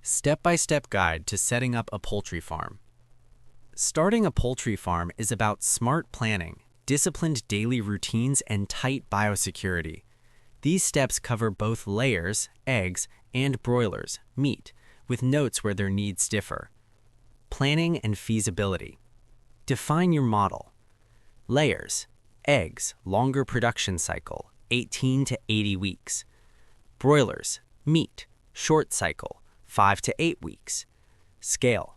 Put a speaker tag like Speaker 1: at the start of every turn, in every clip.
Speaker 1: Step-by-step guide to setting up a poultry farm. Starting a poultry farm is about smart planning, disciplined daily routines, and tight biosecurity. These steps cover both layers, eggs, and broilers, meat, with notes where their needs differ. Planning and feasibility. Define your model. Layers, eggs, longer production cycle, 18 to 80 weeks. Broilers, meat, short cycle, 5 to 8 weeks. Scale.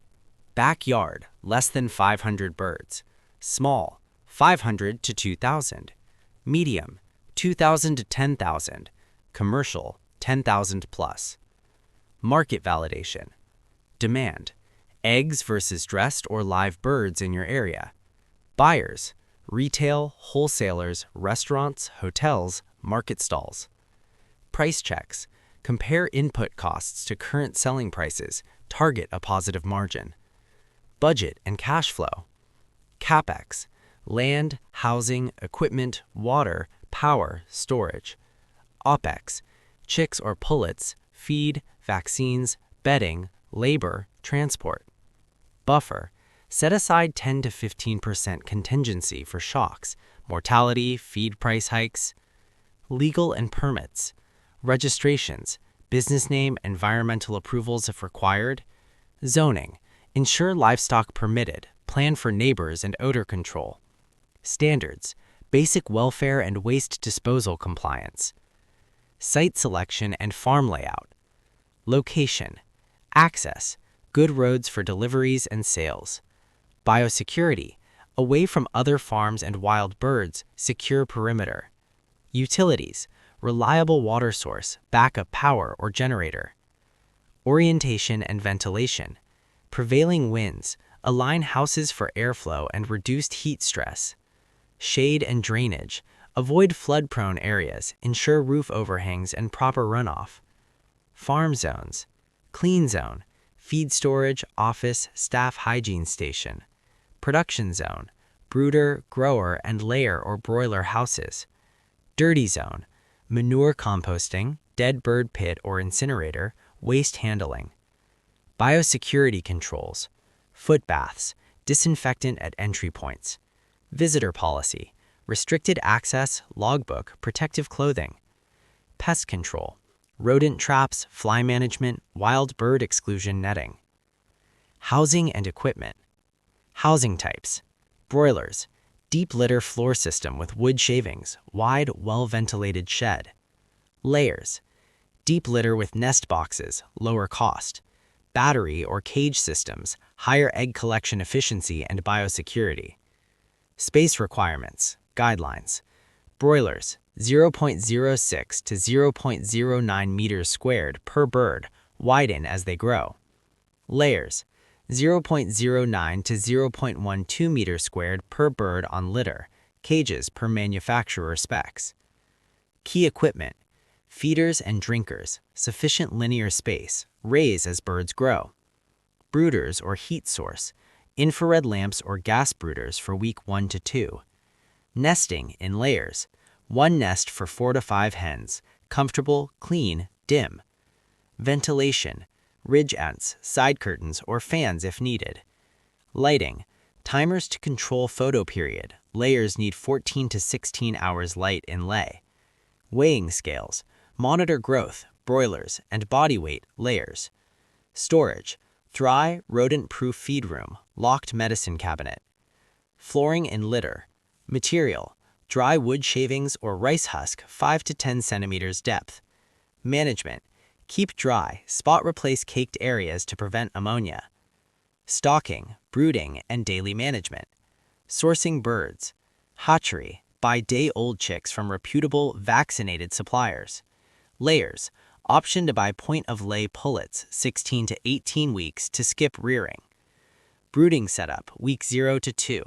Speaker 1: Backyard, less than 500 birds. Small, 500 to 2,000. Medium, 2,000 to 10,000. Commercial, 10,000 plus. Market validation. Demand. Eggs versus dressed or live birds in your area. Buyers. Retail, wholesalers, restaurants, hotels, market stalls. Price checks. Compare input costs to current selling prices. Target a positive margin. Budget and cash flow. CapEx. Land, housing, equipment, water, power, storage. OpEx. Chicks or pullets, feed, vaccines, bedding, labor, transport. Buffer. Set aside 10 to 15% contingency for shocks, mortality, feed price hikes. Legal and permits. Registrations, business name, environmental approvals if required. Zoning. Ensure livestock permitted, plan for neighbors and odor control. Standards. Basic welfare and waste disposal compliance. Site selection and farm layout. Location. Access. Good roads for deliveries and sales. Biosecurity. Away from other farms and wild birds, secure perimeter. Utilities. Reliable water source, backup power or generator. Orientation and ventilation. Prevailing winds. Align houses for airflow and reduced heat stress. Shade and drainage. Avoid flood-prone areas, ensure roof overhangs and proper runoff. Farm zones. Clean zone. Feed storage, office, staff hygiene station. Production zone. Brooder, grower, and layer or broiler houses. Dirty zone. Manure composting, dead bird pit or incinerator, waste handling. Biosecurity controls. Foot baths. Disinfectant at entry points. Visitor policy. Restricted access, logbook, protective clothing. Pest control. Rodent traps, fly management, wild bird exclusion netting. Housing and equipment. Housing types. Broilers. Deep litter floor system with wood shavings, wide, well-ventilated shed. Layers. Deep litter with nest boxes, lower cost. Battery or cage systems, higher egg collection efficiency and biosecurity. Space requirements, guidelines. Broilers, 0.06 to 0.09 meters squared per bird, widen as they grow. Layers, 0.09 to 0.12 meters squared per bird on litter, cages per manufacturer specs. Key equipment, feeders and drinkers, sufficient linear space, raise as birds grow. Brooders or heat source, infrared lamps or gas brooders for week 1 to 2. Nesting in layers, 1 nest for 4 to 5 hens, comfortable, clean, dim. Ventilation, ridge ends, side curtains, or fans if needed. Lighting, timers to control photo period, layers need 14 to 16 hours light in lay. Weighing scales, monitor growth, broilers, and body weight, layers. Storage, dry, rodent-proof feed room, locked medicine cabinet. Flooring and litter. Material, dry wood shavings or rice husk 5 to 10 centimeters depth. Management, keep dry, spot replace caked areas to prevent ammonia. Stocking, brooding, and daily management. Sourcing birds. Hatchery, buy day-old chicks from reputable, vaccinated suppliers. Layers, option to buy point-of-lay pullets 16 to 18 weeks to skip rearing. Brooding setup, week 0 to 2.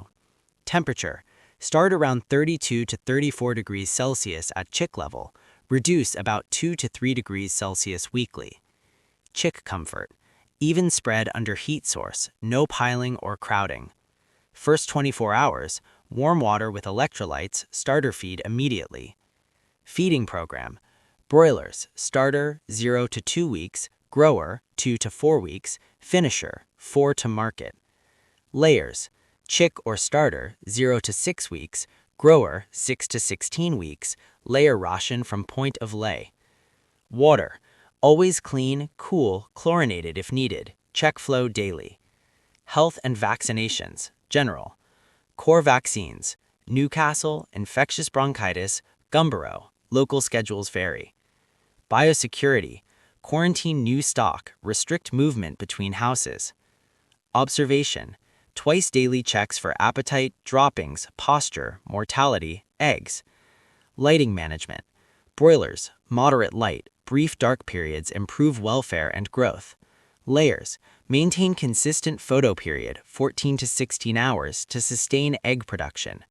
Speaker 1: Temperature, start around 32 to 34 degrees Celsius at chick level, reduce about 2 to 3 degrees Celsius weekly. Chick comfort, even spread under heat source, no piling or crowding. First 24 hours, warm water with electrolytes, starter feed immediately. Feeding program, broilers, starter 0 to 2 weeks, grower 2 to 4 weeks, finisher 4 to market. Layers: chick or starter 0 to 6 weeks, grower 6 to 16 weeks, layer ration from point of lay. Water: always clean, cool, chlorinated if needed, check flow daily. Health and vaccinations: general. Core vaccines: Newcastle, infectious bronchitis, Gumboro, local schedules vary. Biosecurity: quarantine new stock, restrict movement between houses. Observation: twice daily checks for appetite, droppings, posture, mortality, eggs. Lighting management: broilers, moderate light, brief dark periods improve welfare and growth. Layers: maintain consistent photo period, 14 to 16 hours, to sustain egg production.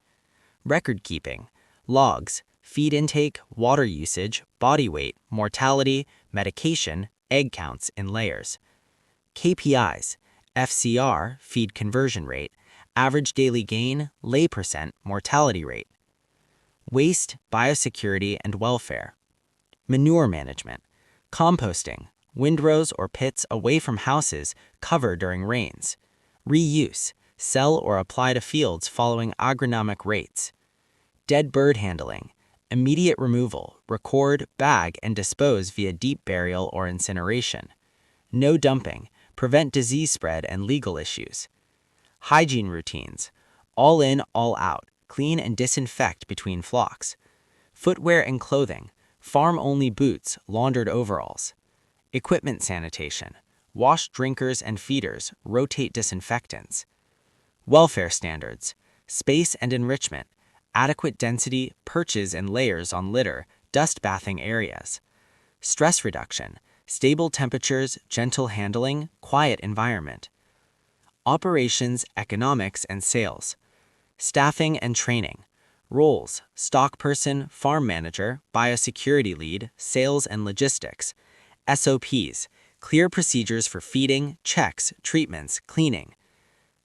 Speaker 1: Record keeping: logs, feed intake, water usage, body weight, mortality, medication, egg counts in layers. KPIs: FCR, feed conversion rate, average daily gain, lay percent, mortality rate. Waste, biosecurity, and welfare. Manure management: composting, windrows or pits away from houses, cover during rains. Reuse, sell or apply to fields following agronomic rates. Dead bird handling: immediate removal, record, bag, and dispose via deep burial or incineration. No dumping, prevent disease spread and legal issues. Hygiene routines: all in, all out, clean and disinfect between flocks. Footwear and clothing: farm-only boots, laundered overalls. Equipment sanitation: wash drinkers and feeders, rotate disinfectants. Welfare standards: space and enrichment, adequate density, perches and layers on litter, dust bathing areas. Stress reduction: stable temperatures, gentle handling, quiet environment. Operations, economics, and sales. Staffing and training. Roles: stock person, farm manager, biosecurity lead, sales and logistics. SOPs: clear procedures for feeding, checks, treatments, cleaning.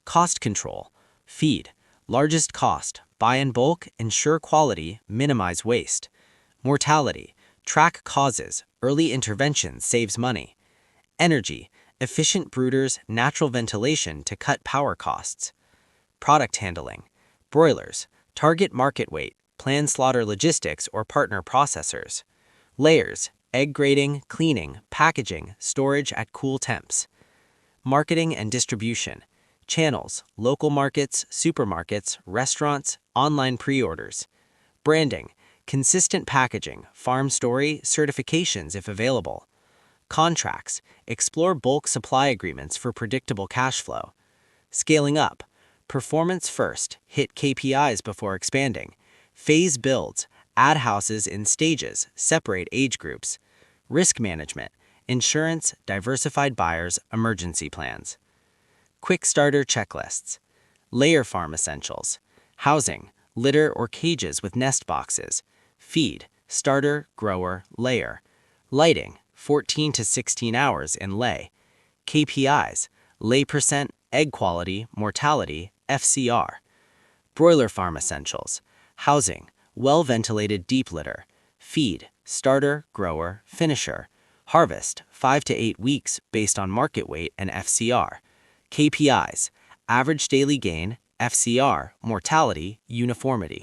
Speaker 1: Cost control: feed, largest cost, buy in bulk, ensure quality, minimize waste. Mortality: track causes, early intervention saves money. Energy: efficient brooders, natural ventilation to cut power costs. Product handling: broilers, target market weight, plan slaughter logistics or partner processors. Layers: egg grading, cleaning, packaging, storage at cool temps. Marketing and distribution: channels, local markets, supermarkets, restaurants, online pre-orders. Branding: consistent packaging, farm story, certifications if available. Contracts: explore bulk supply agreements for predictable cash flow. Scaling up: performance first, hit KPIs before expanding. Phase builds: add houses in stages, separate age groups. Risk management: insurance, diversified buyers, emergency plans. Quick starter checklists. Layer farm essentials: housing, litter or cages with nest boxes. Feed, starter, grower, layer. Lighting, 14 to 16 hours in lay. KPIs: lay percent, egg quality, mortality, FCR. Broiler farm essentials: housing, well-ventilated deep litter. Feed, starter, grower, finisher. Harvest, 5 to 8 weeks based on market weight and FCR. KPIs: average daily gain, FCR, mortality, uniformity.